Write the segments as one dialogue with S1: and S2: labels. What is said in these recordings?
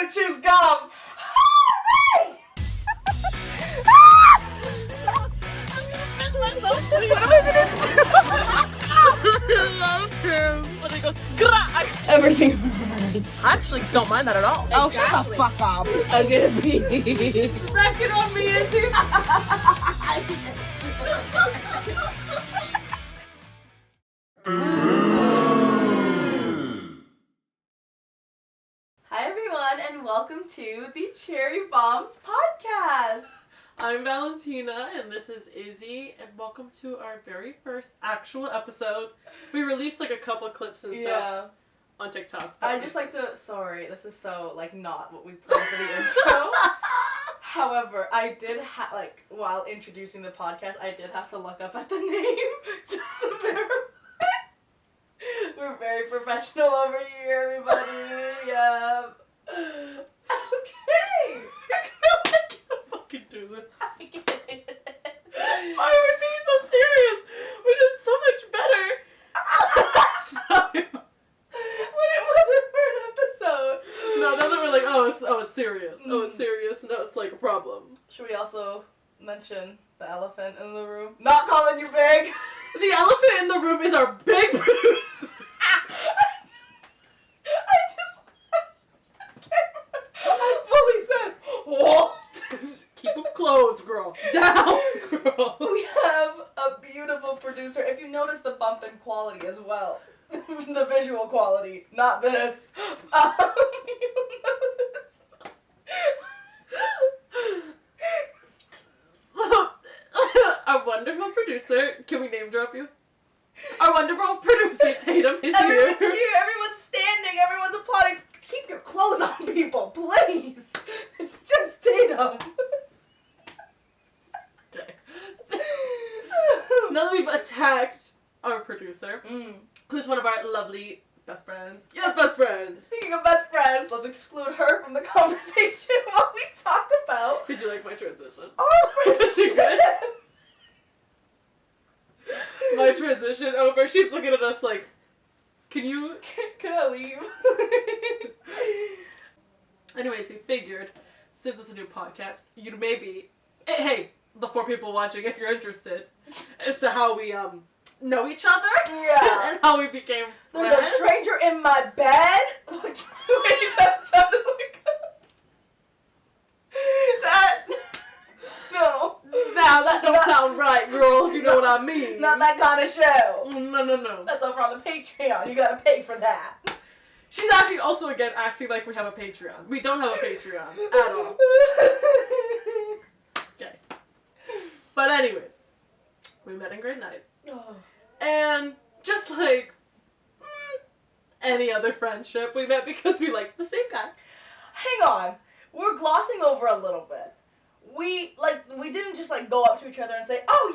S1: gonna choose gum. What am I gonna do?
S2: I love him. When he goes, grah!
S1: Everything hurts.
S2: I actually don't mind that at all.
S1: Oh, shut the fuck up. I'm gonna be.
S2: Back it on me, Izzy.
S1: Hi everyone, and welcome to the Cherry Bombs podcast.
S2: I'm Valentina, and this is Izzy, and welcome to our very first actual episode. We released like a couple clips and stuff on TikTok.
S1: I just like to, sorry, this is so like not what we planned for the intro. However, I did while introducing the podcast, I did have to look up at the name just to verify. We're very professional over here, everybody. Yeah. Okay.
S2: I can't fucking do this. Why are we being so serious? We did so much better last time.
S1: When it wasn't for an episode.
S2: No, now that we're like, it's serious. Oh, it's serious. No, it's like a problem.
S1: Should we also mention the elephant in the room? Not calling you big.
S2: The elephant in the room is our big producer.
S1: I fully said, whoa.
S2: Keep them closed, girl. Down, girl.
S1: We have a beautiful producer. If you notice the bump in quality as well. The visual quality, not this. You'll notice.
S2: Our wonderful producer, can we name drop you? Our wonderful producer, Taetum, is
S1: Everyone's
S2: here.
S1: here, everyone's standing, everyone's applauding. Keep your clothes on, people, please. It's just Taetum.
S2: Okay. Now that we've attacked our producer, who's one of our lovely best friends. Yes, best friends.
S1: Speaking of best friends, let's exclude her from the conversation while we talk about
S2: Did you like my transition?
S1: our
S2: Was she
S1: friendship.
S2: good? My transition over. She's looking at us like, can you?
S1: Can I leave?
S2: Anyways, we figured, since it's a new podcast, you maybe, hey, the 4 people watching, if you're interested, as to how we know each other.
S1: Yeah.
S2: And how we became
S1: There's
S2: friends.
S1: a stranger in my bed. Wait, that sounded like that. No.
S2: Now that don't sound right, girl, if you know what I mean.
S1: Not that kind of show.
S2: No.
S1: That's over on the Patreon. You gotta pay for that.
S2: She's acting like we have a Patreon. We don't have a Patreon at all. Okay. But anyways, we met in grade 9.
S1: Oh.
S2: And just like any other friendship, we met because we liked the same guy.
S1: Hang on. We're glossing over a little bit. We didn't just go up to each other and say, oh,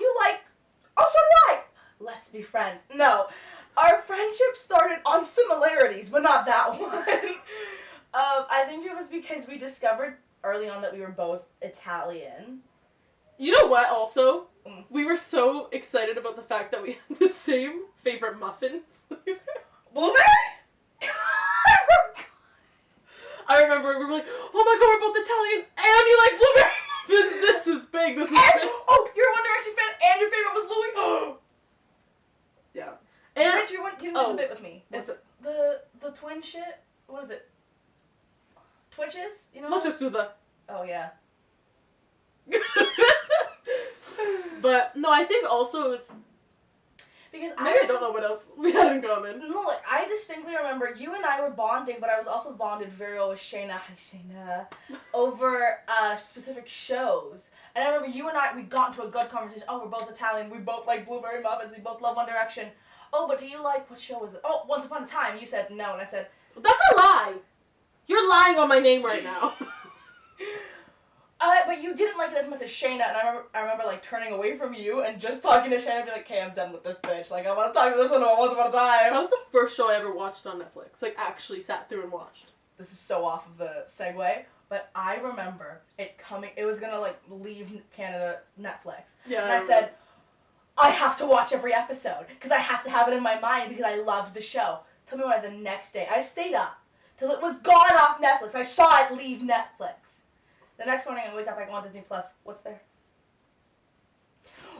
S1: so do I. Let's be friends. No. Our friendship started on similarities, but not that one. I think it was because we discovered early on that we were both Italian.
S2: You know what, also? We were so excited about the fact that we had the same favorite muffin flavor.
S1: Blueberry?
S2: I remember we were like, oh my god, we're both Italian, and you like blueberry muffins. This is big, this is big.
S1: Oh, you're a One Direction fan, and your favorite was Louis.
S2: Yeah.
S1: And you didn't do the bit with me.
S2: What's it?
S1: The twin shit? What is it? Twitches? You know?
S2: Let's just do the...
S1: Oh, yeah.
S2: But, no, I think also it's...
S1: Because
S2: Maybe I don't know what else we had in common.
S1: No, I distinctly remember you and I were bonding, but I was also bonded very well with Shayna, over specific shows. And I remember you and I, we got into a good conversation. Oh, we're both Italian. We both like blueberry muffins. We both love One Direction. Oh, but do you like, what show was it? Oh, Once Upon a Time. You said no, and I said...
S2: That's a lie! You're lying on my name right now.
S1: But you didn't like it as much as Shayna, and I remember turning away from you and just talking to Shayna and be like, okay, I'm done with this bitch. I want to talk to this one about Once Upon a Time.
S2: That was the first show I ever watched on Netflix. Actually sat through and watched.
S1: This is so off of the segue, but I remember it coming, it was gonna leave Canada Netflix.
S2: Yeah.
S1: And I said, I have to watch every episode, because I have to have it in my mind because I loved the show. Tell me why the next day, I stayed up till it was gone off Netflix. I saw it leave Netflix. The next morning I wake up, I go on Disney Plus. What's there?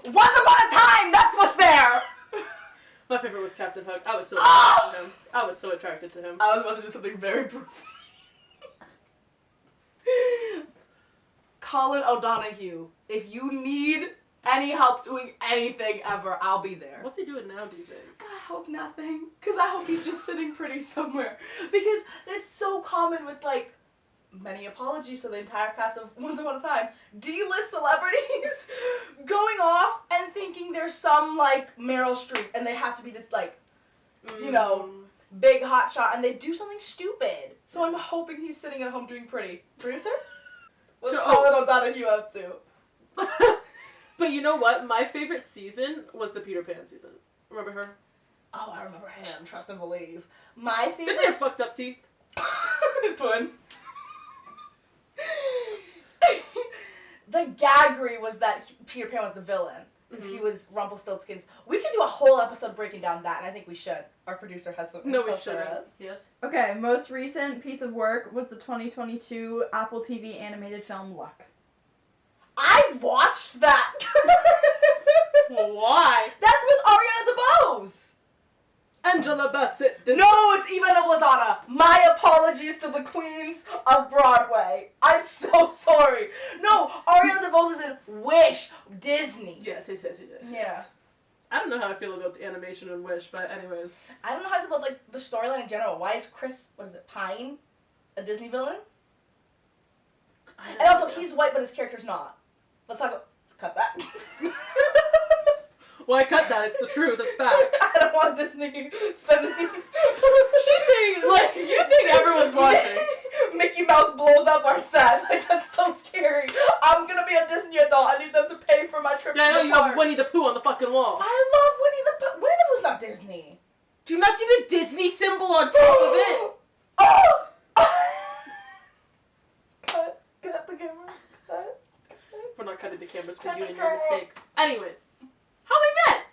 S1: Once Upon a Time! That's what's there!
S2: My favorite was Captain Hook. I was so attracted to him. I was so attracted to him.
S1: I was about to do something very profane. Colin O'Donoghue, if you need any help doing anything ever, I'll be there.
S2: What's he doing now, do you think?
S1: I hope nothing. Because I hope he's just sitting pretty somewhere. Because it's so common with, like, many apologies to the entire cast of Once Upon a Time, D-list celebrities going off and thinking there's some, like, Meryl Streep, and they have to be this, like, you know, big hot shot, and they do something stupid. So I'm hoping he's sitting at home doing pretty. Producer? What's Colin O'Donoghue up to?
S2: But you know what? My favorite season was the Peter Pan season. Remember her?
S1: Oh, I remember him. Trust and believe. My favorite...
S2: Didn't they have fucked up teeth?
S1: Twin. The gaggery was that Peter Pan was the villain. Because he was Rumpelstiltskin's. We could do a whole episode breaking down that, and I think we should. Our producer has some.
S2: No, we shouldn't. Yes.
S3: Okay, most recent piece of work was the 2022 Apple TV animated film Luck.
S1: I watched that!
S2: Why?
S1: That's with Ariana DeBose!
S2: Angela Bassett.
S1: No, it's Ivana Blazana. My apologies to the queens of Broadway. I'm so sorry. No, Ariana DeBose is in Wish, Disney.
S2: Yes.
S1: Yeah.
S2: I don't know how I feel about the animation in Wish, but anyways.
S1: I don't know how I feel about, like, the storyline in general. Why is Chris, Pine, a Disney villain? And also, he's white, but his character's not. Let's talk about... Cut that.
S2: Why cut that? It's the truth. It's fact.
S1: I don't want Disney sending...
S2: You think everyone's watching.
S1: Mickey Mouse blows up our set. Like, that's so scary. I'm gonna be a Disney adult. I need them to pay for my trip
S2: Yeah, I
S1: to
S2: know
S1: the
S2: you
S1: park.
S2: have Winnie the Pooh on the fucking wall.
S1: I love Winnie the Pooh. Winnie the Pooh's not Disney.
S2: Do you not see the Disney symbol on top of it?
S1: Oh! Cut the cameras. Cut.
S2: We're not cutting the cameras for
S1: Cut
S2: you
S1: the
S2: and your
S1: cameras.
S2: mistakes. Anyways, how we met?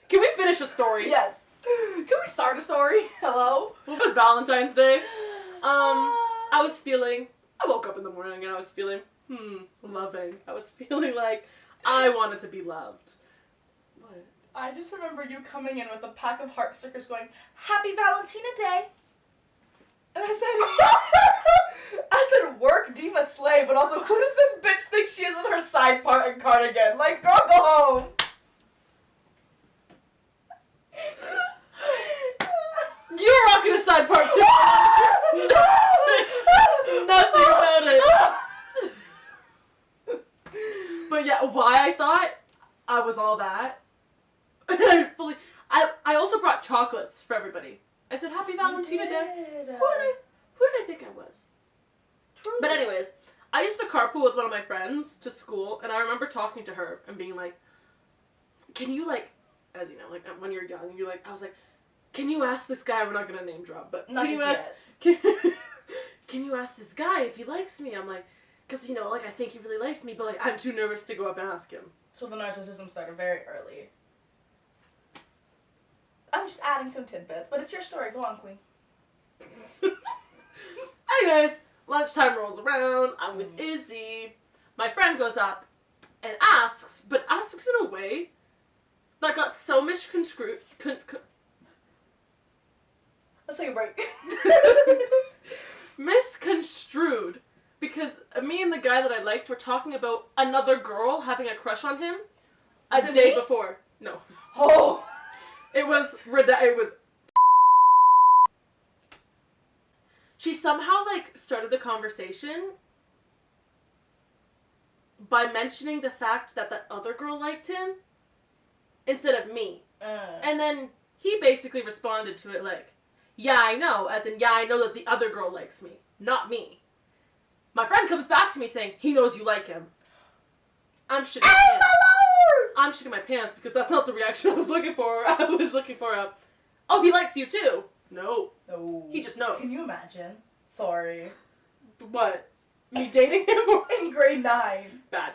S2: Can we finish a story?
S1: Yes. Can we start a story? Hello?
S2: What was Valentine's Day? I woke up in the morning and I was feeling, loving. I was feeling like I wanted to be loved. What?
S1: I just remember you coming in with a pack of heart stickers going, Happy Valentina Day. And I said, work diva slay, but also, who does this bitch think she is with her side part and cardigan? Like, girl, go home.
S2: You're rocking a side part too. Nothing about it. But yeah, why I thought I was all that. I also brought chocolates for everybody. I said Happy Valentina Day. Who did I think I was?
S1: Truly.
S2: But anyways, I used to carpool with one of my friends to school, and I remember talking to her and being like, can you, like, as you know, like, when you're young, I was like, can you ask this guy, we're not gonna name drop, but
S1: Not
S2: can you
S1: just
S2: ask, can you ask this guy if he likes me? I'm like, cause, you know, like, I think he really likes me, but, like, I'm too nervous to go up and ask him.
S1: So the narcissism started very early. I'm just adding some tidbits, but it's your story. Go on, queen.
S2: Anyways, lunchtime rolls around, I'm with Izzy, my friend goes up and asks, but asks in a way that got so misconstrued,
S1: Let's take a break.
S2: misconstrued, because me and the guy that I liked were talking about another girl having a crush on him a
S1: Was it
S2: day
S1: me?
S2: before. No.
S1: Oh.
S2: It was she somehow, like, started the conversation by mentioning the fact that that other girl liked him instead of me. And then he basically responded to it like, yeah, I know, as in, yeah, I know that the other girl likes me, not me. My friend comes back to me saying, he knows you like him. I'm shitting my pants. I'm shitting my pants because that's not the reaction I was looking for. I was looking for oh, he likes you too. No.
S1: No.
S2: He just knows.
S1: Can you imagine? Sorry.
S2: What? Me dating him? Or
S1: In grade 9.
S2: bad?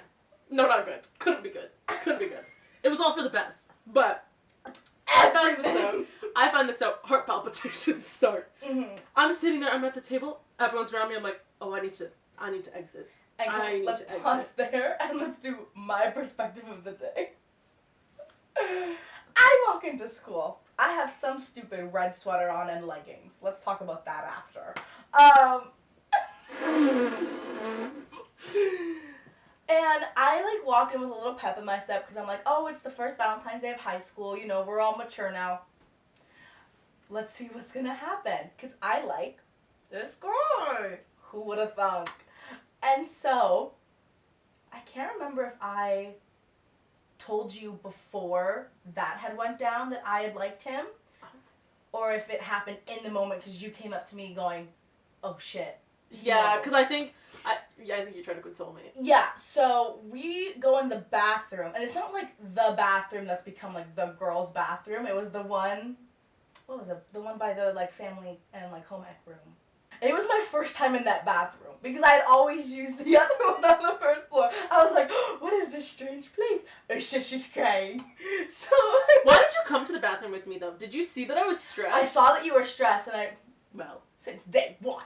S2: No, not good. Couldn't be good. Couldn't be good. It was all for the best. But
S1: everything.
S2: I found this out. Heart palpitations start.
S1: Mm-hmm.
S2: I'm sitting there. I'm at the table. Everyone's around me. I'm like, oh, I need to exit.
S1: And let's pause there and let's do my perspective of the day. I walk into school. I have some stupid red sweater on and leggings. Let's talk about that after. And I like walk in with a little pep in my step because I'm like, oh, it's the first Valentine's Day of high school. You know, we're all mature now. Let's see what's gonna happen. Because I like this guy. Who would have thunk? And so, I can't remember if I told you before that had went down that I had liked him. Or if it happened in the moment because you came up to me going, oh shit.
S2: Yeah, because I think you tried to console me.
S1: Yeah, so we go in the bathroom, and it's not like the bathroom that's become like the girls' bathroom. It was the one, what was it? The one by the like family and like home ec room. It was my first time in that bathroom because I had always used the other one on the first floor. I was like, what is this strange place? It's just she's crying. So
S2: why did you come to the bathroom with me though? Did you see that I was stressed?
S1: I saw that you were stressed, and since day one.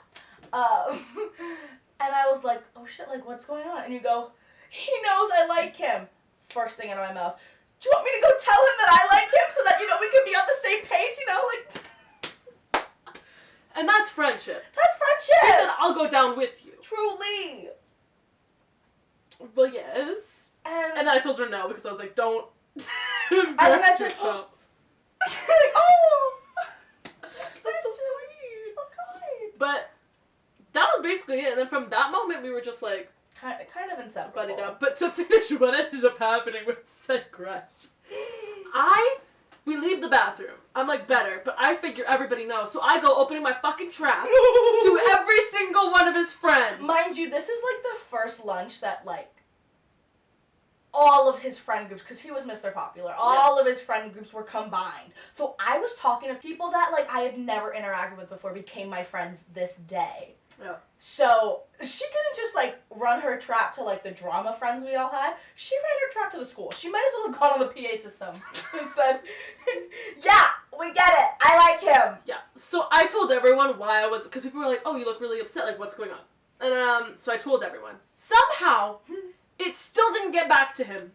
S1: And I was like, oh shit, like what's going on? And you go, he knows I like him. First thing out of my mouth. Do you want me to go tell him that I like him so that, you know, we can be on the same page, you know, like.
S2: And that's friendship.
S1: That's friendship.
S2: He said, I'll go down with you.
S1: Truly.
S2: Well, yes. And then I told her no because I was like, don't.
S1: And then I said,
S2: yourself.
S1: oh. That's so sweet. So kind.
S2: But that was basically it. And then from that moment, we were just like...
S1: Kind of inseparable.
S2: Buddied up. But to finish what ended up happening with said crush, we leave the bathroom. I'm like, better. But I figure everybody knows. So I go opening my fucking trap to every single one of his friends.
S1: Mind you, this is like the first lunch that like all of his friend groups, because he was Mr. Popular, all of his friend groups were combined. So I was talking to people that like I had never interacted with before became my friends this day.
S2: Yeah.
S1: So she didn't just like run her trap to like the drama friends we all had. She ran her trap to the school. She might as well have gone on the PA system and said, yeah, we get it. I like him.
S2: Yeah. So I told everyone why I was, because people were like, oh, you look really upset. Like, what's going on? And so I told everyone. Somehow, it still didn't get back to him.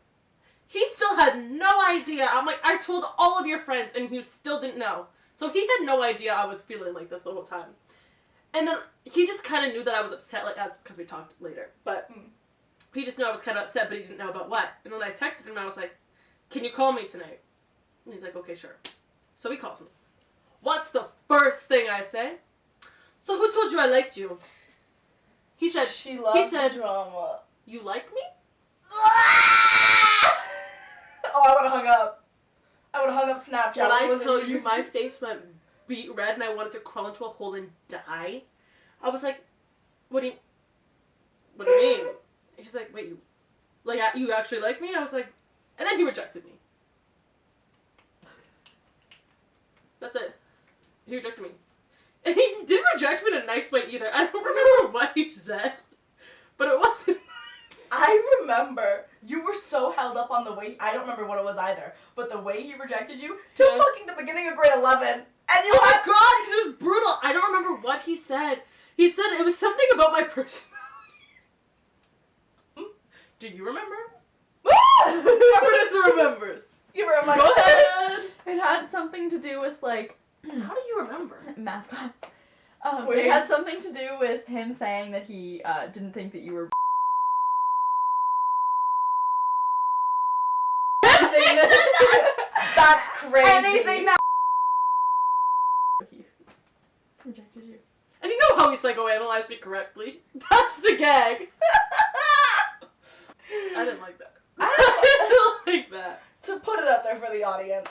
S2: He still had no idea. I'm like, I told all of your friends and you still didn't know. So he had no idea I was feeling like this the whole time. And then he just kind of knew that I was upset, like, because we talked later. But he just knew I was kind of upset, but he didn't know about what. And when I texted him, I was like, can you call me tonight? And he's like, okay, sure. So he calls me. What's the first thing I say? So who told you I liked you? He said,
S1: she loves the drama.
S2: You like me?
S1: Oh, I would have hung up. I would have hung up Snapchat.
S2: When I tell you my face went beet red and I wanted to crawl into a hole and die, I was like, what do you mean? He's like, wait, you actually like me? I was like, and then he rejected me. That's it. He rejected me. And he didn't reject me in a nice way either. I don't remember what he said, but it wasn't nice.
S1: I remember you were so held up on the way, I don't remember what it was either, but the way he rejected you to fucking the beginning of grade 11. And you
S2: oh my god, because it was brutal. I don't remember what he said. He said it was something about my personality. Do you remember? Our producer remembers.
S1: You remember?
S2: Go ahead.
S3: It had something to do with, like...
S2: How do you remember?
S3: Math class. It had something to do with him saying that he didn't think that you were...
S1: That's crazy.
S3: Anything that... He rejected you.
S2: And you know how he psychoanalyzed me correctly. That's the gag. I didn't like that. I didn't like that.
S1: To put it out there for the audience,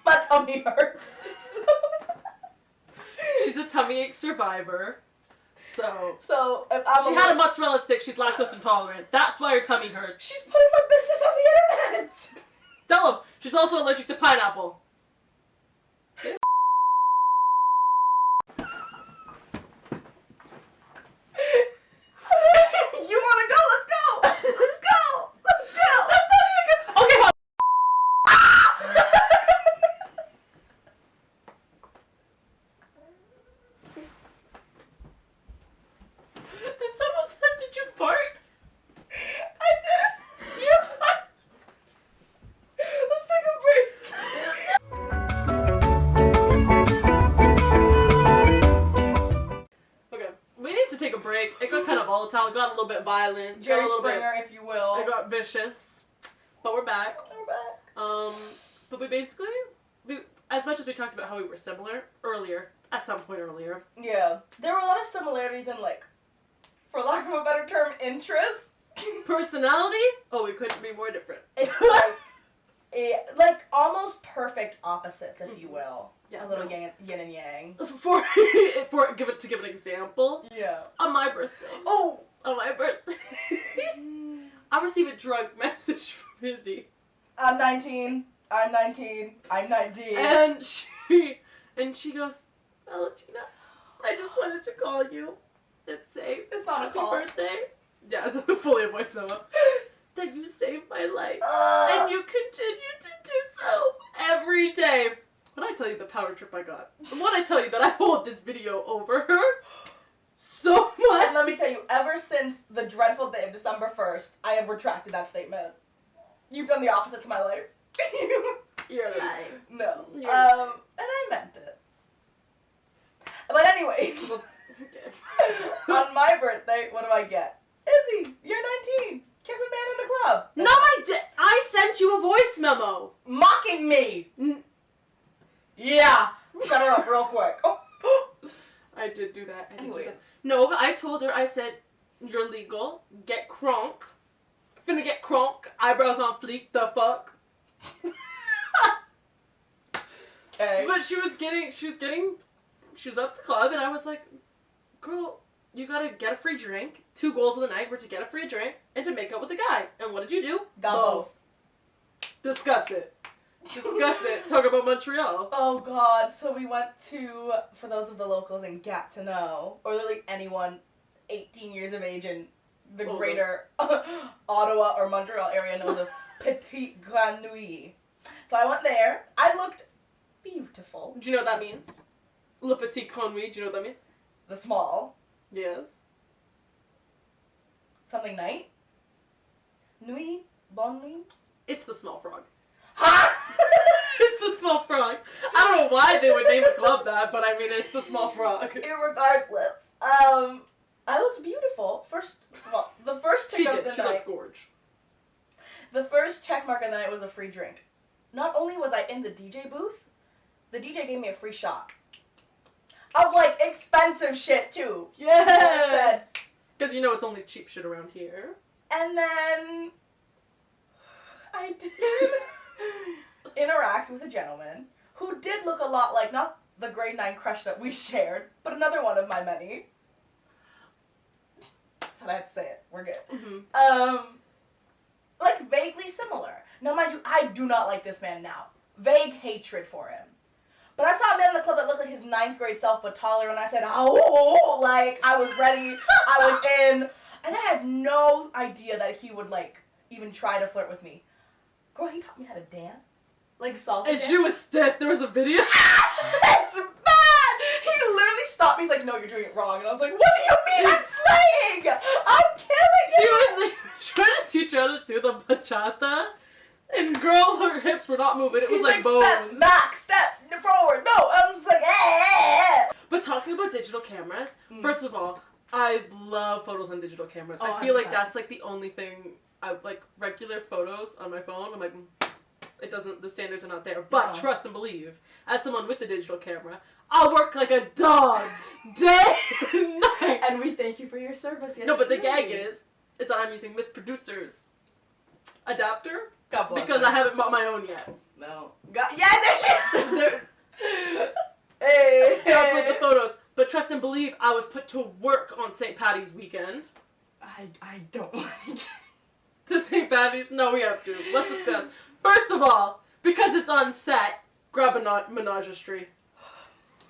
S1: my tummy hurts.
S2: She's a tummy ache survivor.
S1: So if I'm
S2: she had a mozzarella stick. She's lactose intolerant. That's why her tummy hurts.
S1: She's putting my business on the internet.
S2: Tell him. She's also allergic to pineapple.
S1: You want to go? Let's go. Let's go. Let's go.
S2: That's not even good. Okay, hold on. volatile, got a little bit violent.
S1: Jerry Springer, if you will.
S2: I got vicious. But we're back.
S1: We're back.
S2: But we basically, as much as we talked about how we were similar earlier, at some point earlier.
S1: Yeah. There were a lot of similarities in, like, for lack of a better term, interests.
S2: Personality? Oh, we couldn't be more different.
S1: It's like almost perfect opposites, if you will.
S2: Yeah,
S1: a little yin and yang.
S2: For give an example.
S1: Yeah.
S2: On my birthday.
S1: Oh!
S2: On my birthday. I received a drunk message from Izzy.
S1: I'm 19. I'm 19. I'm 19.
S2: And she goes, Valentina, I just wanted to call you and say
S1: it's not
S2: happy
S1: a call.
S2: Birthday. Yeah, it's fully a voice memo. That you saved my life. And you continue to do so every day. When I tell you the power trip I got, and when I tell you that I hold this video over her so much.
S1: And let me tell you, ever since the dreadful day of December 1st, I have retracted that statement. You've done the opposite to my life.
S2: You're lying.
S1: No.
S2: You're
S1: and I meant it. But anyways, on my birthday, what do I get? Izzy, you're 19. Kiss a man in the club.
S2: No, I did. I sent you a voice memo.
S1: Mocking me. Yeah. Shut her up real quick. Oh.
S2: I did do that.
S1: Anyways.
S2: No, I told her, I said, you're legal. Get crunk. Finna get crunk. Eyebrows on fleek. The fuck.
S1: Okay.
S2: But she was at the club, and I was like, girl, you gotta get a free drink. 2 goals of the night were to get a free drink and to make out with a guy. And what did you do?
S1: Got both.
S2: Discuss it. Discuss it. Talk about Montreal.
S1: Oh god, so we went to, for those of the locals in Gatineau, or literally anyone 18 years of age in the greater Ottawa or Montreal area knows of Petite Grand Nuit. So I went there. I looked beautiful.
S2: Do you know what that means? Le Petit Grand Nuit, do you know what that means?
S1: The small.
S2: Yes.
S1: Something night? Nuit? Bon nuit?
S2: It's the small frog.
S1: Ha!
S2: It's the small frog. I don't know why they would name a club that, but I mean, it's the small frog.
S1: Irregardless. I looked beautiful. The first tick of the night.
S2: She looked gorge.
S1: The first check mark of the night was a free drink. Not only was I in the DJ booth, the DJ gave me a free shot. Of, like, expensive shit, too.
S2: Yes! Because you know it's only cheap shit around here.
S1: And then I did interact with a gentleman who did look a lot like, not the grade 9 crush that we shared, but another one of my many. But I had to say it. We're good.
S2: Mm-hmm.
S1: Like, vaguely similar. Now, mind you, I do not like this man now. Vague hatred for him. But I saw a man in the club that looked like his 9th grade self, but taller, and I said, oh, like, I was ready, I was in, and I had no idea that he would, like, even try to flirt with me. Girl, he taught me how to dance. Like, salsa
S2: And
S1: dance.
S2: she was stiff. There was a video.
S1: That's bad! He literally stopped me, he's like, no, you're doing it wrong, and I was like, what do you mean I'm slaying? I'm killing
S2: He
S1: it!
S2: was, like, trying to teach her how to do the bachata. And girl, her hips were not moving. It was
S1: He's
S2: like bones.
S1: Step back, step forward. No, I'm just like, eh.
S2: But talking about digital cameras, first of all, I love photos on digital cameras.
S1: Oh,
S2: I feel like
S1: 100%.
S2: that's like the only thing like regular photos on my phone. I'm like, it doesn't. The standards are not there. But
S1: No.
S2: trust and believe, as someone with the digital camera, I'll work like a dog, day and night.
S1: And we thank you for your service. Yes,
S2: No, but the
S1: you
S2: gag
S1: may.
S2: is that I'm using Miss Producer's adapter
S1: God bless
S2: because
S1: her.
S2: I haven't bought my own yet.
S1: No. God, yeah, there she.
S2: They're-
S1: Hey.
S2: God with the photos. But trust and believe, I was put to work on St. Patty's weekend.
S1: I don't want to get.
S2: To St. Patty's? No, we have to. Let's discuss. First of all, because it's on set, grab a menagerie.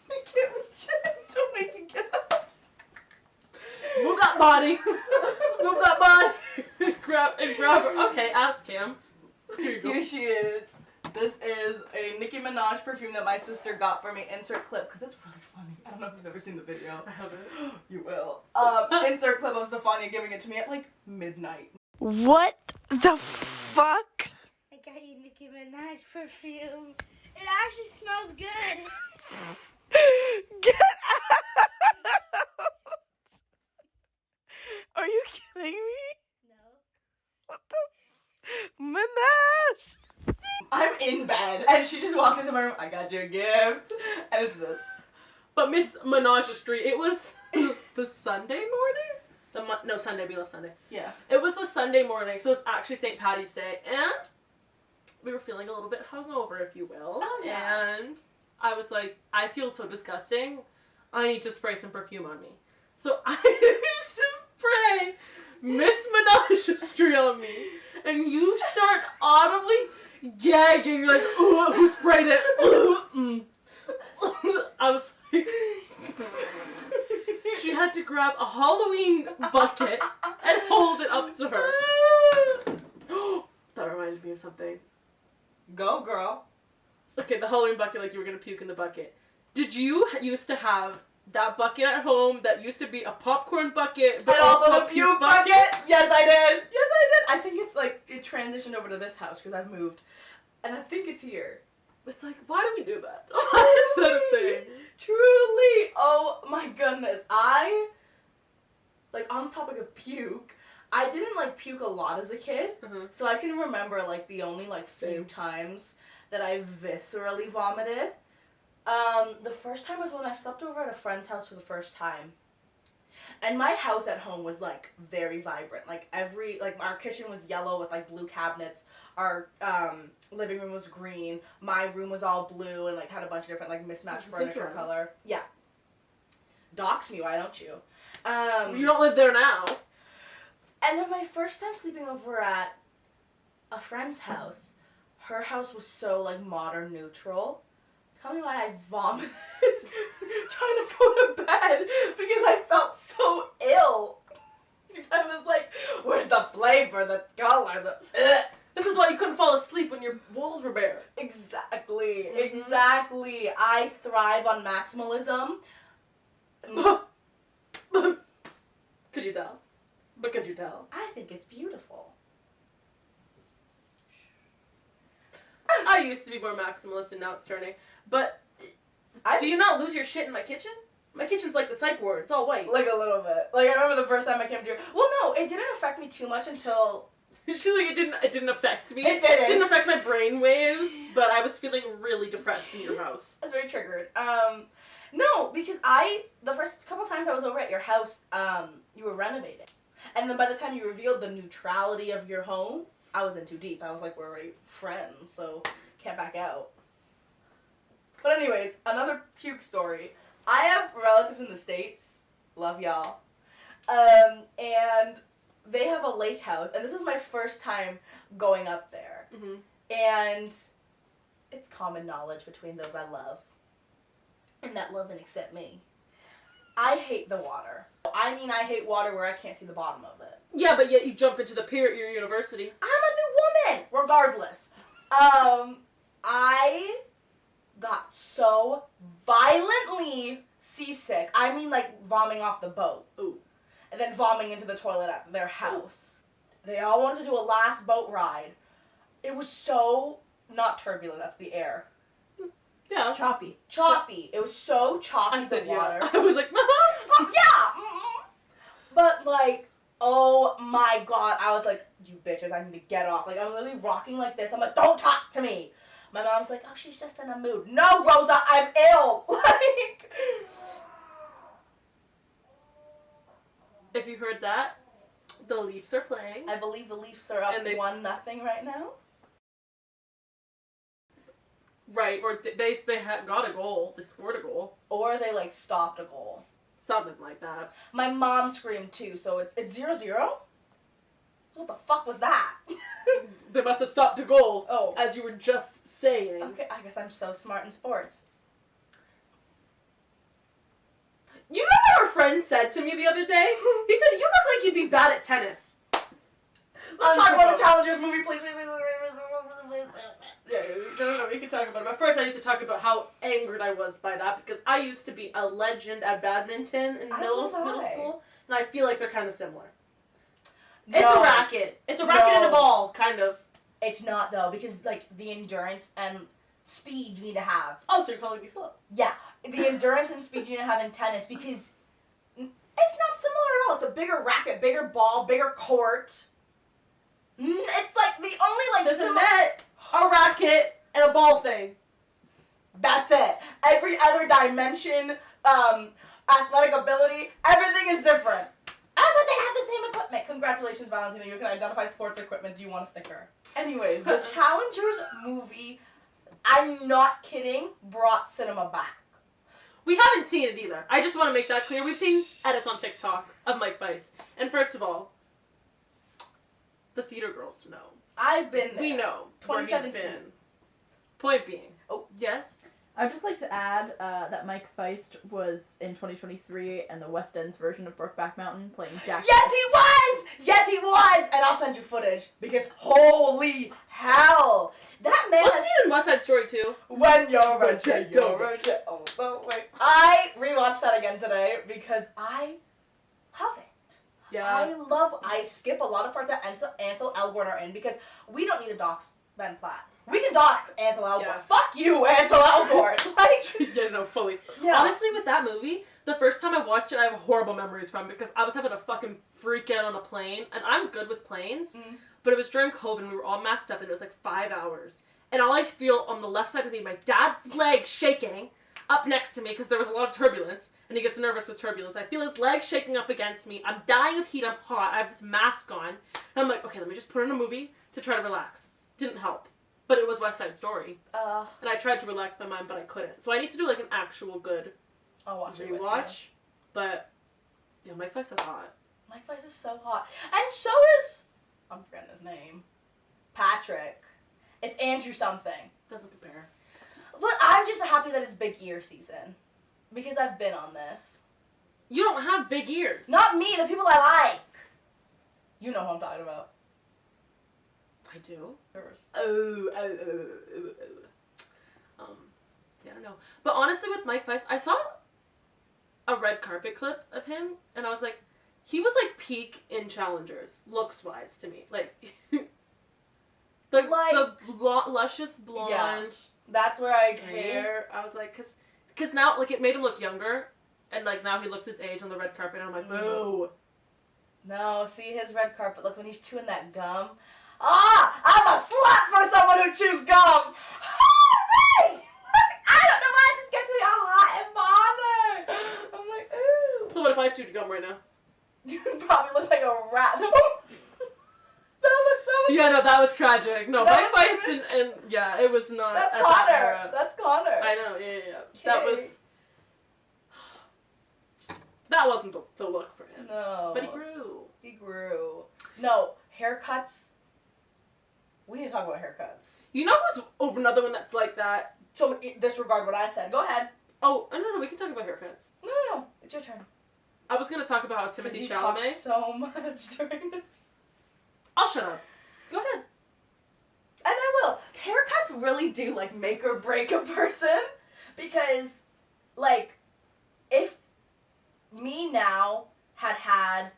S1: I can't reach it. Don't make me get up.
S2: Move that body. Move that body. grab her. Okay, ask him. Here you go.
S1: Here she is. This is a Nicki Minaj perfume that my sister got for me. Insert clip, because it's really funny. I don't know if you've ever seen the video.
S2: I haven't.
S1: You will. Insert clip of Stefania giving it to me at like midnight.
S4: What the fuck?
S5: I got you Nicki Minaj perfume. It actually smells good.
S4: Get out! Are you
S1: in bed. And she just walks into my room, I got you a gift. And it's this.
S2: But Miss Menage a Street, it was the Sunday morning? No, Sunday, we left Sunday.
S1: Yeah.
S2: It was the Sunday morning, so it's actually St. Patty's Day, and we were feeling a little bit hungover, if you will.
S1: Oh, yeah.
S2: And I was like, I feel so disgusting. I need to spray some perfume on me. So I spray Miss Menage a Street on me, and you start audibly gagging. You're like, ooh, who sprayed it? I was like, she had to grab a Halloween bucket and hold it up to her. That reminded me of something.
S1: Go, girl.
S2: Okay, the Halloween bucket, like you were gonna puke in the bucket. Did you used to have that bucket at home that used to be a popcorn bucket, but
S1: and
S2: also
S1: a puke bucket? Yes, I did. Yes, I did. I think it's like, it transitioned over to this house because I've moved. And I think it's here.
S2: It's like, why do we do that? Why is that a thing?
S1: Truly. Oh my goodness. Like, on the topic of puke, I didn't, like, puke a lot as a kid.
S2: Uh-huh.
S1: So I can remember, like, the only, like, few times that I viscerally vomited. The first time was when I slept over at a friend's house for the first time. And my house at home was, like, very vibrant. Like, our kitchen was yellow with, like, blue cabinets. Our, living room was green. My room was all blue and, like, had a bunch of different, like, mismatched furniture color. Yeah. Dox me, why don't you?
S2: You don't live there now.
S1: And then my first time sleeping over at a friend's house, her house was so, like, modern neutral. Tell me why I vomited trying to go to bed because I felt so ill. Because I was like, where's the flavor, the color,
S2: This is why you couldn't fall asleep when your walls were bare.
S1: Exactly. Mm-hmm. Exactly. I thrive on maximalism.
S2: Could you tell? But could you tell?
S1: I think it's beautiful.
S2: I used to be more maximalist and now it's turning. But do you not lose your shit in my kitchen? My kitchen's like the psych ward. It's all white.
S1: Like a little bit. Like I remember the first time I came to your... Well, no, it didn't affect me too much until...
S2: She's like, it didn't affect me.
S1: It didn't.
S2: It didn't affect my brain waves, but I was feeling really depressed in your house.
S1: I was very triggered. No, because the first couple times I was over at your house, you were renovating. And then by the time you revealed the neutrality of your home, I was in too deep. I was like, we're already friends, so can't back out. But anyways, another puke story. I have relatives in the States. Love y'all. And they have a lake house, and this was my first time going up there.
S2: Mm-hmm.
S1: And it's common knowledge between those I love and that love and accept me. I hate the water. I mean, I hate water where I can't see the bottom of it.
S2: Yeah, but yet you jump into the pier at your university.
S1: I'm a new woman, regardless. I got so violently seasick. I mean, like, vomiting off the boat.
S2: Ooh.
S1: And then vomiting into the toilet at their house. Ooh. They all wanted to do a last boat ride. It was so not turbulent, that's the air.
S2: Yeah.
S3: Choppy.
S1: Choppy. It was so choppy,
S2: I said
S1: the water.
S2: Yeah. I was like,
S1: yeah! But, like, oh my god, I was like, you bitches, I need to get off. Like, I'm literally rocking like this. I'm like, don't talk to me! My mom's like, oh, she's just in a mood. No, Rosa, I'm ill! Like...
S2: If you heard that, the Leafs are playing.
S1: I believe the Leafs are up 1-0 right now.
S2: Right, or they got a goal. They scored a goal.
S1: Or they, like, stopped a goal.
S2: Something like that.
S1: My mom screamed, too, so it's 0-0? So what the fuck was that?
S2: They must have stopped a goal.
S1: Oh.
S2: As you were just saying.
S1: Okay, I guess I'm so smart in sports.
S2: You know what our friend said to me the other day? He said, you look like you'd be bad at tennis.
S1: Let's talk about the Challengers movie, please.
S2: Yeah, no, we can talk about it. But first I need to talk about how angered I was by that, because I used to be a legend at badminton in middle school, and I feel like they're kind of similar. No. It's a racket. It's a racket and a ball, kind of.
S1: It's not, though, because, like, the endurance and speed you need to have.
S2: Oh, so you're calling me slow?
S1: Yeah. The endurance and speed you need to have in tennis, because it's not similar at all. It's a bigger racket, bigger ball, bigger court. It's, like, the only, like...
S2: There's a net, a racket, and a ball thing.
S1: That's it. Every other dimension, athletic ability, everything is different. But they have the same equipment. Congratulations, Valentina. You can identify sports equipment. Do you want a sticker? Anyways, the Challengers movie, I'm not kidding, brought cinema back.
S2: We haven't seen it either. I just want to make that clear. We've seen edits on TikTok of Mike Weiss. And first of all, the theater girls know.
S1: I've been there.
S2: We know where he's been.
S1: 2017.
S2: Point being.
S1: Oh.
S2: Yes?
S3: I'd just like to add that Mike Feist was in 2023 and the West End's version of Brokeback Mountain playing Jack.
S1: Yes, he was! Yes, he was! And I'll send you footage because holy hell! That man
S2: Wasn't he in West Side Story too?
S1: When you're ready, you're ready. Oh, no, wait. I rewatched that again today because I love it.
S2: Yeah.
S1: I skip a lot of parts that Ansel Elgort are in because we don't need to dox Ben Platt. We can dox Ansel Elgort.
S2: Yeah.
S1: Fuck you, Ansel Elgort. Like,
S2: Yeah, no, fully.
S1: yeah.
S2: Honestly, with that movie, the first time I watched it, I have horrible memories from because I was having a fucking freak out on a plane, and I'm good with planes, but it was during COVID, and we were all masked up, and it was like 5 hours. And all I feel on the left side of me, my dad's leg shaking up next to me because there was a lot of turbulence, and he gets nervous with turbulence. I feel his leg shaking up against me. I'm dying of heat. I'm hot. I have this mask on. And I'm like, okay, let me just put on a movie to try to relax. Didn't help. But it was West Side Story. And I tried to relax my mind, but I couldn't. So I need to do like an actual good
S1: I'll watch it with you.
S2: rewatch. But, yeah, Mike Weiss is hot.
S1: Mike Weiss is so hot. And so is, I'm forgetting his name, Patrick. It's Andrew something.
S2: Doesn't compare.
S1: But I'm just happy that it's big ear season. Because I've been on this.
S2: You don't have big ears.
S1: Not me, the people I like. You know who I'm talking about.
S2: I do.
S1: Yours.
S2: Yeah, I don't know. But honestly, with Mike Weiss, I saw a red carpet clip of him, and I was like, he was like peak in Challengers, looks-wise to me. Like, the luscious blonde
S1: Yeah, that's where I agree.
S2: hair. I was like, cause now, like, it made him look younger, and like now he looks his age on the red carpet, and I'm like, boo.
S1: No, see his red carpet looks when he's chewing that gum. I'm a slut for someone who chews gum. Hey! I don't know why it just gets me all hot and bothered. I'm like, ooh.
S2: So what if I chewed gum right now?
S1: You probably look like a rat.
S2: Yeah, no, that was tragic. No,
S1: That
S2: Mike
S1: was
S2: Weiss and yeah, it was not.
S1: That's
S2: at
S1: Connor.
S2: That era.
S1: That's Connor.
S2: I know, yeah. That was. That wasn't the look for him.
S1: No.
S2: But he grew.
S1: He grew. No, haircuts. We need to talk about haircuts.
S2: You know who's another one that's like that?
S1: So disregard what I said. Go ahead.
S2: Oh, no, we can talk about haircuts.
S1: No. It's your turn.
S2: I was gonna talk about how Timothy
S1: You
S2: Chalamet.
S1: talk so much during this.
S2: I'll shut up. Go ahead.
S1: And I will. Haircuts really do, like, make or break a person. Because, like, if me now had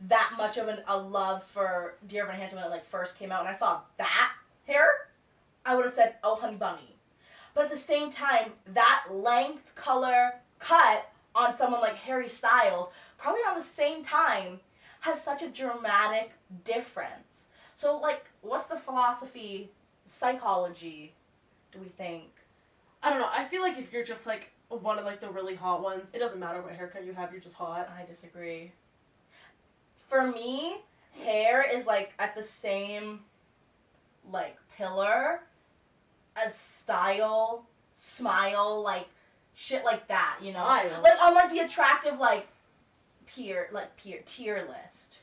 S1: that much of a love for Dear Evan Hansen when it, like, first came out, and I saw that hair, I would have said, oh, honey bunny. But at the same time, that length, color, cut on someone like Harry Styles, probably around the same time, has such a dramatic difference. So, like, what's the philosophy, psychology, do we think?
S2: I don't know. I feel like if you're just like one of like the really hot ones, it doesn't matter what haircut you have. You're just hot.
S1: I disagree. For me, hair is, like, at the same, like, pillar as style, smile, like, shit like that, you know?
S2: Smile?
S1: Like, on, like, the attractive, like, tier list.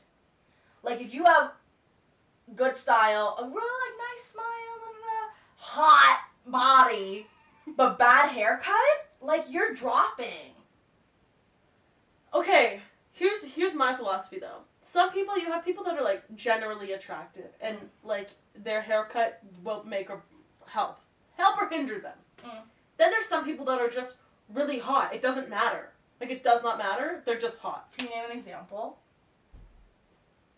S1: Like, if you have good style, a real, like, nice smile, hot body, but bad haircut, like, you're dropping.
S2: Okay, here's my philosophy though. Some people, you have people that are like generally attractive, and like their haircut won't make or help or hinder them. Then there's some people that are just really hot. It doesn't matter. Like, it does not matter. They're just hot.
S1: Can you name an example?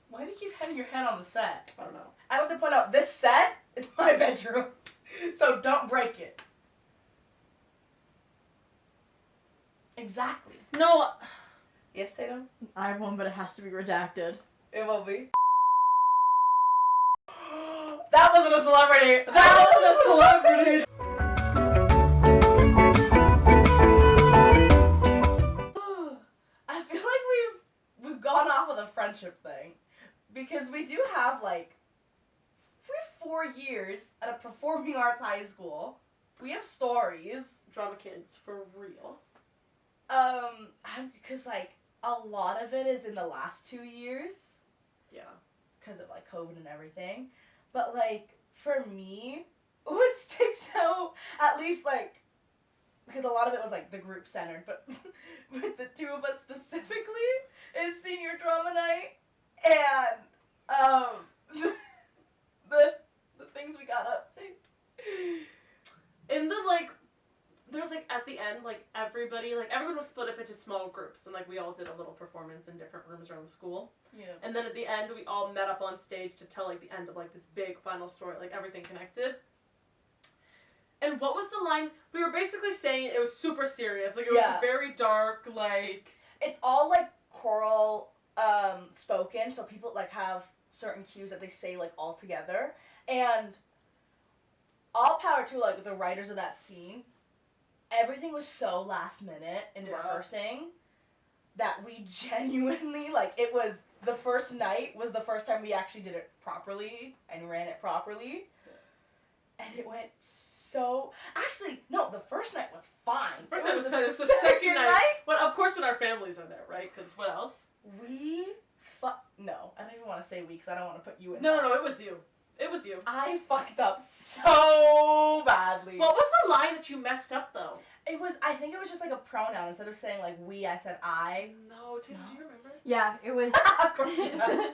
S1: Why do you keep hitting your head on the set?
S2: I don't know.
S1: I have to point out, this set is my bedroom, so don't break it. Exactly.
S2: No.
S1: Yes, Tatum?
S3: I have one, but it has to be redacted.
S1: It will be. That wasn't a celebrity.
S2: That was a celebrity.
S1: I feel like we've gone off of the friendship thing because we do have like 4 years at a performing arts high school. We have stories.
S2: Drama kids, for real.
S1: Because like a lot of it is in the last 2 years.
S2: Yeah.
S1: Because of like COVID and everything. But like for me, what sticks out, at least like, because a lot of it was like the group centered, but with the two of us specifically, is senior drama night and the things we got up to.
S2: In the like, there was like at the end, like everyone was split up into small groups, and like we all did a little performance in different rooms around the school.
S1: Yeah.
S2: And then at the end, we all met up on stage to tell like the end of like this big final story, like everything connected. And what was the line? We were basically saying it was super serious, like it was very dark, like
S1: it's all like choral spoken, so people like have certain cues that they say like all together, and all power to like the writers of that scene. Everything was so last minute in rehearsing that we genuinely, like, it was, the first night was the first time we actually did it properly and ran it properly. And it went so, actually, no, the first night was fine.
S2: First night was fine. It's the second night. But of course when our families are there, right? Because what else?
S1: No, I don't even want to say we because I don't want to put you in
S2: No, it was you. It was you.
S1: I fucked up so badly.
S2: What was the line that you messed up, though?
S1: I think it was just like a pronoun. Instead of saying like we, I said I.
S2: No, Tatum, do you remember?
S3: Yeah, it was...
S1: Of course she does.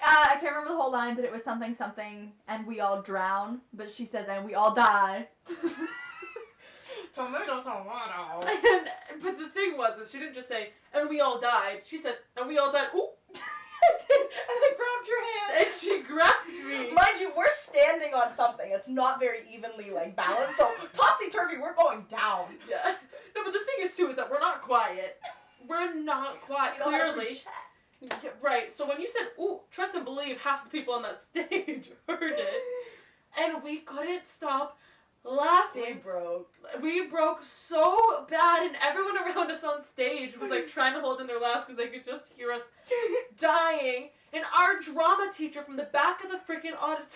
S3: I can't remember the whole line, but it was something, and we all drown, but she says, and we all die.
S1: Tomato.
S2: But the thing was that she didn't just say, and we all died. She said, and we all died. Ooh!
S1: I did, and I grabbed your hand.
S2: And she grabbed me.
S1: Mind you, we're standing on something. It's not very evenly like balanced, so topsy-turvy, we're going down.
S2: Yeah. No, but the thing is, too, is that we're not quiet. We're not quiet, clearly. Yeah, right, so when you said, ooh, trust and believe, half the people on that stage heard it. And we couldn't stop laughing. We broke so bad, and everyone around us on stage was like trying to hold in their laughs because they could just hear us dying. And our drama teacher from the back of the freaking auditorium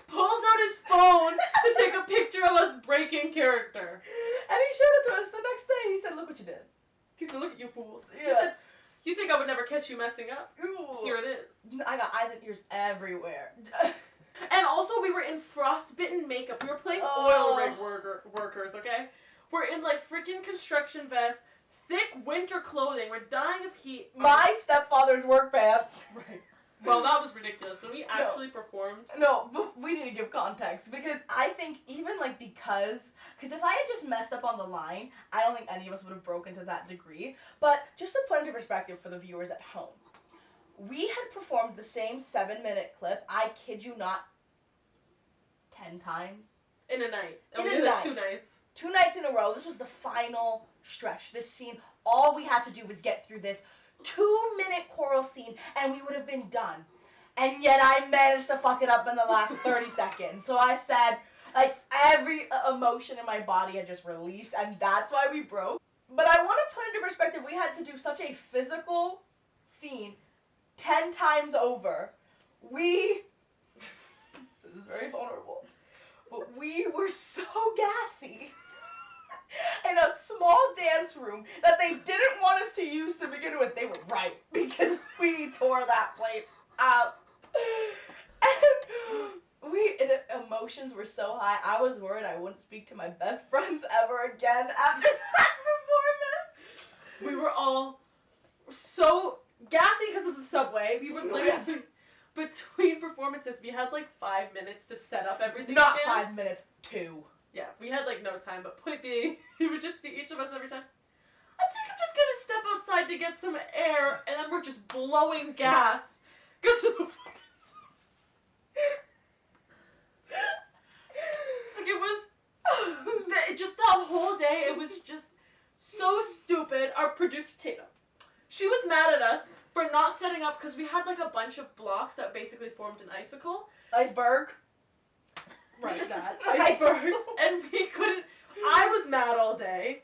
S2: pulls out his phone to take a picture of us breaking character.
S1: And he showed it to us the next day. He said, look what you did.
S2: He said, look at you fools.
S1: Yeah.
S2: He said, you think I would never catch you messing up?
S1: Ooh.
S2: Here it is.
S1: I got eyes and ears everywhere.
S2: And also, we were in frostbitten makeup. We were playing oil rig workers, okay? We're in, like, freaking construction vests, thick winter clothing. We're dying of heat.
S1: My stepfather's work pants.
S2: Right. Well, that was ridiculous. When we actually performed...
S1: No, but we need to give context. Because I think even, like, because if I had just messed up on the line, I don't think any of us would have broken to that degree. But just to put into perspective for the viewers at home. We had performed the same 7-minute clip, I kid you not, 10 times.
S2: In a night. And
S1: In
S2: we
S1: a
S2: did it
S1: night.
S2: 2 nights.
S1: 2 nights in a row. This was the final stretch. This scene, all we had to do was get through this 2-minute choral scene, and we would have been done. And yet I managed to fuck it up in the last 30 seconds. So I said, like, every emotion in my body had just released, and that's why we broke. But I want to put into perspective, we had to do such a physical scene 10 times over. This is very vulnerable, but we were so gassy in a small dance room that they didn't want us to use to begin with. They were right, because we tore that place up. And the emotions were so high, I was worried I wouldn't speak to my best friends ever again after that performance.
S2: We were all so gassy because of the subway. We were like, between performances, we had like 5 minutes to set up everything.
S1: Not
S2: again.
S1: 5 minutes, 2.
S2: Yeah, we had like no time, but point being, it would just be each of us every time. I think I'm just gonna step outside to get some air, and then we're just blowing gas because of the fucking like it was, just that whole day, it was just so stupid. Our producer, Taetum, she was mad at us for not setting up, because we had like a bunch of blocks that basically formed an icicle.
S1: Iceberg.
S2: Right, that. Iceberg. And we couldn't, I was mad all day.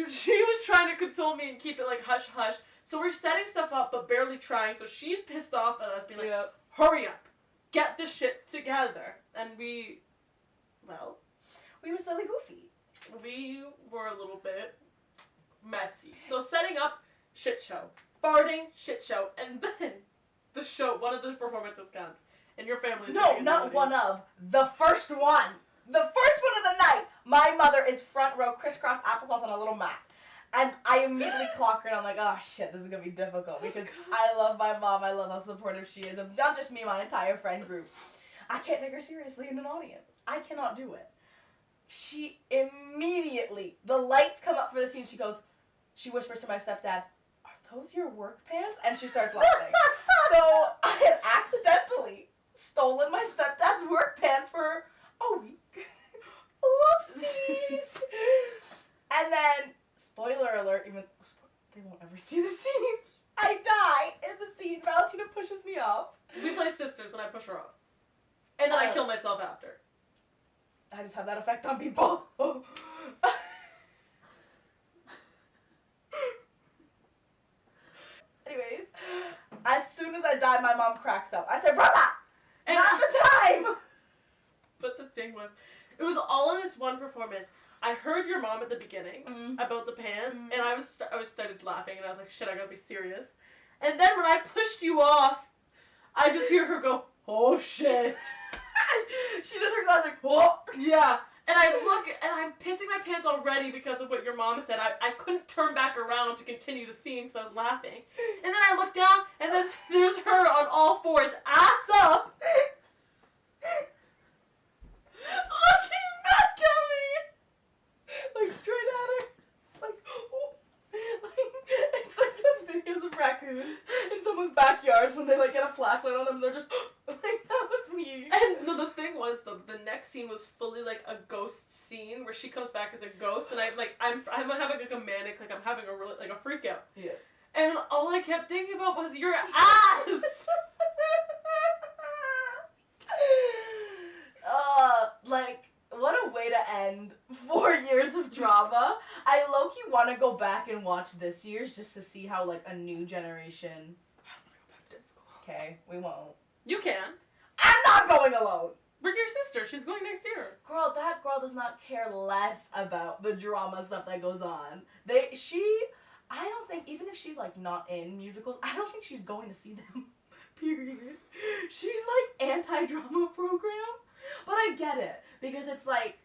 S2: She was trying to console me and keep it like hush hush. So we're setting stuff up but barely trying. So she's pissed off at us being like, hurry up. Get the shit together. And we
S1: were silly goofy.
S2: We were a little bit messy. So setting up, shit show. Farting, shit show. And then the show, one of the performances comes. And your family's
S1: No, not one of. The first one. The first one of the night. My mother is front row, crisscross applesauce on a little mat. And I immediately clock her and I'm like, oh shit, this is going to be difficult. Because I love my mom. I love how supportive she is. Of not just me, my entire friend group. I can't take her seriously in an audience. I cannot do it. She immediately, the lights come up for the scene. She whispers to my stepdad, are those your work pants? And she starts laughing. So I had accidentally stolen my stepdad's work pants for a week. Whoopsies. And then, spoiler alert, even they won't ever see the scene. I die in the scene. Valentina pushes me off.
S2: We play sisters and I push her off. And then I kill myself after.
S1: I just have that effect on people. Anyways, as soon as I die, my mom cracks up. I said, brother, not the time.
S2: But the thing was, it was all in this one performance. I heard your mom at the beginning about the pants, and I was started laughing, and I was like, shit, I gotta be serious. And then when I pushed you off, I just hear her go, oh shit.
S1: She does her glass like, whoa.
S2: Yeah. And I look, and I'm pissing my pants already because of what your mom said. I couldn't turn back around to continue the scene because I was laughing. And then I look down, and then there's her on all fours, ass up, looking back at me.
S1: Like, straight at her. Like, it's like those videos of raccoons in someone's backyard when they, like, get a flashlight on them and they're just, like, that was me.
S2: And no, the thing was, the next scene was fully, like, a ghost scene where she comes back as a ghost, and I'm having, like, a manic, like, I'm having a really, like, a freak out.
S1: Yeah.
S2: And all I kept thinking about was your ass!
S1: Like, what a way to end 4 years of drama. I low-key want to go back and watch this year's just to see how, like, a new generation...
S2: I don't want to go back to school.
S1: Okay, we won't.
S2: You can.
S1: I'm not going alone!
S2: Bring your sister. She's going next year.
S1: Girl, that girl does not care less about the drama stuff that goes on. I don't think, even if she's, like, not in musicals, I don't think she's going to see them. Period. She's, like, anti-drama program. But I get it. Because it's, like,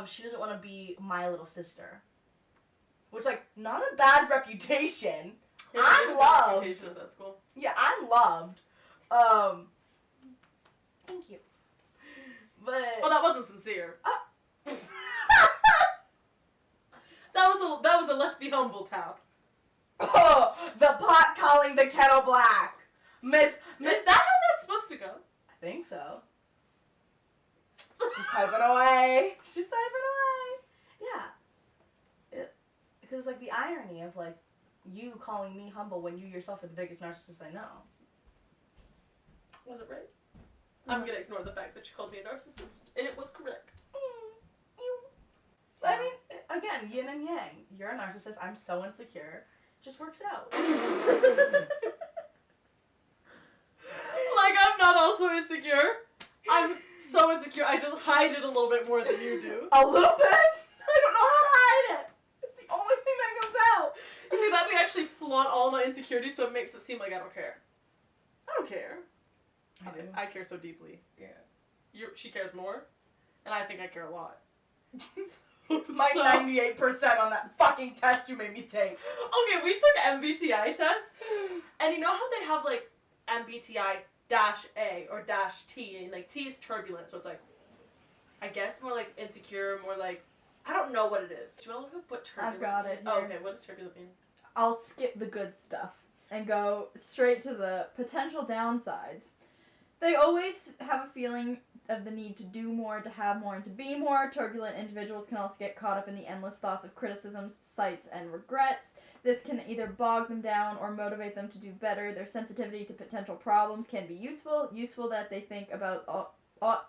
S1: she doesn't want to be my little sister. Which, like, not a bad reputation.
S2: Yeah,
S1: I'm loved.
S2: Reputation at that school.
S1: Yeah, I'm loved. Thank you. But...
S2: Oh, that wasn't sincere. That was a let's be humble tap.
S1: Oh, the pot calling the kettle black. Miss,
S2: Is that how that's supposed to go?
S1: I think so. She's typing away. She's typing away. Yeah. Because, like, the irony of, like, you calling me humble when you yourself are the biggest narcissist I know.
S2: Was it right? I'm gonna ignore the fact that she called me a narcissist, and it was correct.
S1: I mean, again, yin and yang. You're a narcissist. I'm so insecure. Just works out.
S2: Like, I'm not also insecure. I'm so insecure. I just hide it a little bit more than you do.
S1: A little bit? I don't know how to hide it. It's the only thing that comes out.
S2: You see, let me actually flaunt all my insecurities, so it makes it seem like I don't care. I don't care.
S1: I do.
S2: I care so deeply.
S1: Yeah.
S2: She cares more, and I think I care a lot.
S1: My 98% on that fucking test you made me take.
S2: Okay, we took MBTI tests, and you know how they have, like, MBTI-A or -T, and, like, T is turbulent, so it's, like, I guess more, like, insecure, more, like, I don't know what it is. Do you want to look up what turbulent
S3: I've got it
S2: means? Oh,
S3: here.
S2: okay, what does turbulent mean?
S3: I'll skip the good stuff and go straight to the potential downsides. They always have a feeling of the need to do more, to have more, and to be more. Turbulent individuals can also get caught up in the endless thoughts of criticisms, sights, and regrets. This can either bog them down or motivate them to do better. Their sensitivity to potential problems can be useful that they think about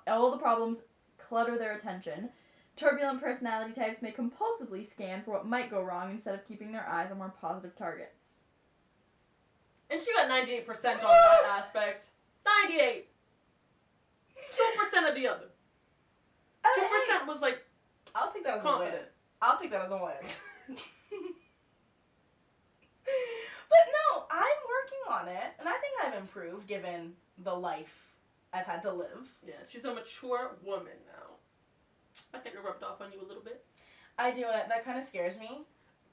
S3: all the problems clutter their attention. Turbulent personality types may compulsively scan for what might go wrong instead of keeping their eyes on more positive targets.
S2: And she got 98% on that aspect. 98. 2% of the other. 2% was like
S1: I'll take that as
S2: confident.
S1: a win. I'll take that as a win. But no, I'm working on it, and I think I've improved given the life I've had to live.
S2: Yeah, she's a mature woman now. I think it rubbed off on you a little bit.
S1: I do it. That kind of scares me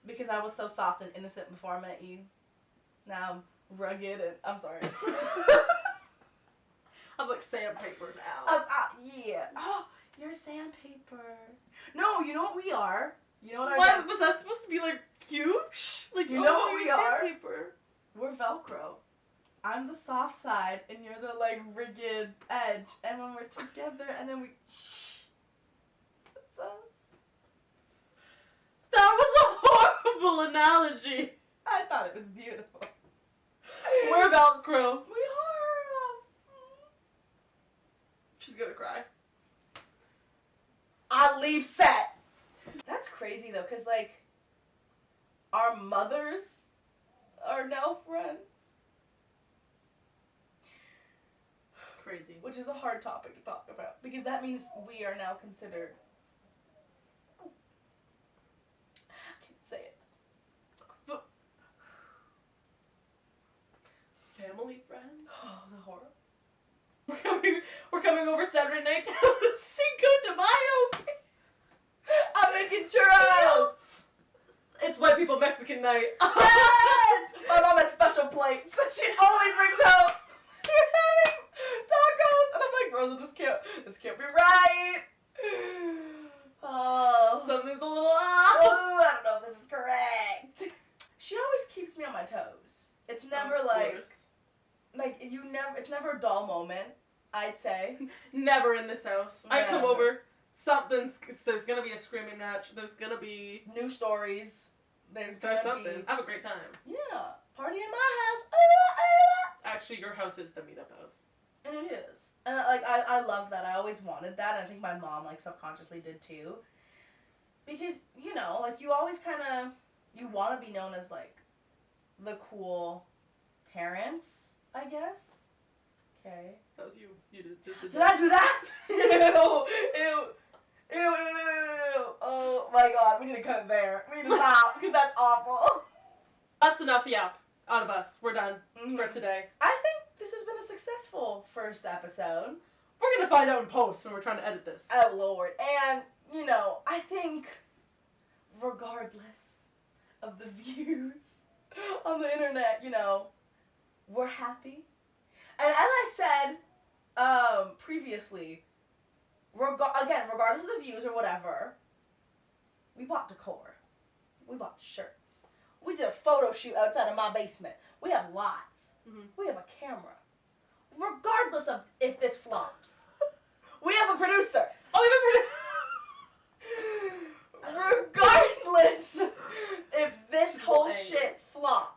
S1: because I was so soft and innocent before I met you. Now I'm rugged and I'm sorry.
S2: I'm like sandpaper now.
S1: Yeah. Oh, you're sandpaper. No, you know what we are? You know what our
S2: What was that supposed to be like cute? Like
S1: You know what
S2: you're
S1: we are?
S2: Sandpaper.
S1: We're Velcro. I'm the soft side and you're the like rigid edge. And when we're together and then we that's us.
S2: That was a horrible analogy.
S1: I thought it was beautiful.
S2: We're Velcro.
S1: We are.
S2: She's gonna cry.
S1: I leave set. That's crazy though, cause like our mothers are now friends,
S2: Crazy.
S1: which is a hard topic to talk about because that means we are now considered. I can't say it.
S2: Family friends.
S1: Oh, the horror.
S2: We're coming over Saturday night to have the Cinco de Mayo.
S1: I'm making churros.
S2: It's white people Mexican night.
S1: Yes! My mom has special plates that she only brings home. We're having tacos, and I'm like, Rosa, this can't be right. Oh,
S2: Something's a little off.
S1: oh, I don't know if this is correct. She always keeps me on my toes. It's never
S2: Of
S1: like
S2: course.
S1: it's never a dull moment, I'd say.
S2: Never in this house. I come
S1: Never.
S2: over. There's gonna be a screaming match. There's gonna be
S1: New stories. There's gonna
S2: something.
S1: be
S2: Have a great time.
S1: yeah, party in my house.
S2: Actually, your house is the meetup house.
S1: And it is. And I love that. I always wanted that. And I think my mom like subconsciously did too. Because, you know, like you always kinda you wanna be known as like the cool parents, I guess. Okay.
S2: That was you. You just did
S1: Did I do that? Ew. Oh my god, we need to cut it there. We need to stop because that's awful.
S2: That's enough yap out of us. We're done for
S1: Mhm.
S2: today.
S1: I think this has been a successful first episode.
S2: We're gonna find out in post when we're trying to edit this.
S1: Oh Lord. And, you know, I think regardless of the views on the internet, you know, we're happy. And as I said previously, regardless of the views or whatever, we bought decor. We bought shirts. We did a photo shoot outside of my basement. We have lights.
S2: Mhm.
S1: We have a camera. Regardless of if this flops, we have a producer.
S2: Oh,
S1: Regardless if this whole
S2: Anger.
S1: shit flops,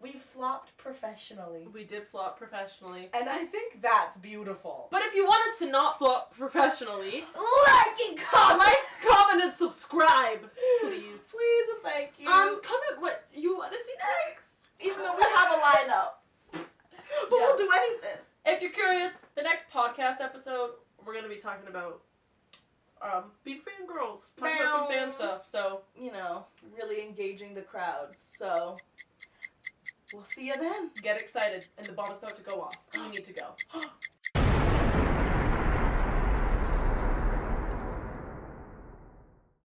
S1: we flopped professionally.
S2: we did flop professionally.
S1: And I think that's beautiful.
S2: But if you want us to not flop professionally,
S1: Like and comment!
S2: like, comment, and subscribe, please.
S1: Please and thank you.
S2: Comment what you want to see next.
S1: Even though we have a lineup. But
S2: Yeah.
S1: we'll do anything.
S2: If you're curious, the next podcast episode, we're going to be talking about being fangirls. Talking about some fan stuff, so.
S1: You know, really engaging the crowd. So, we'll see you then.
S2: Get excited, and the bomb is about to go off. You need to go.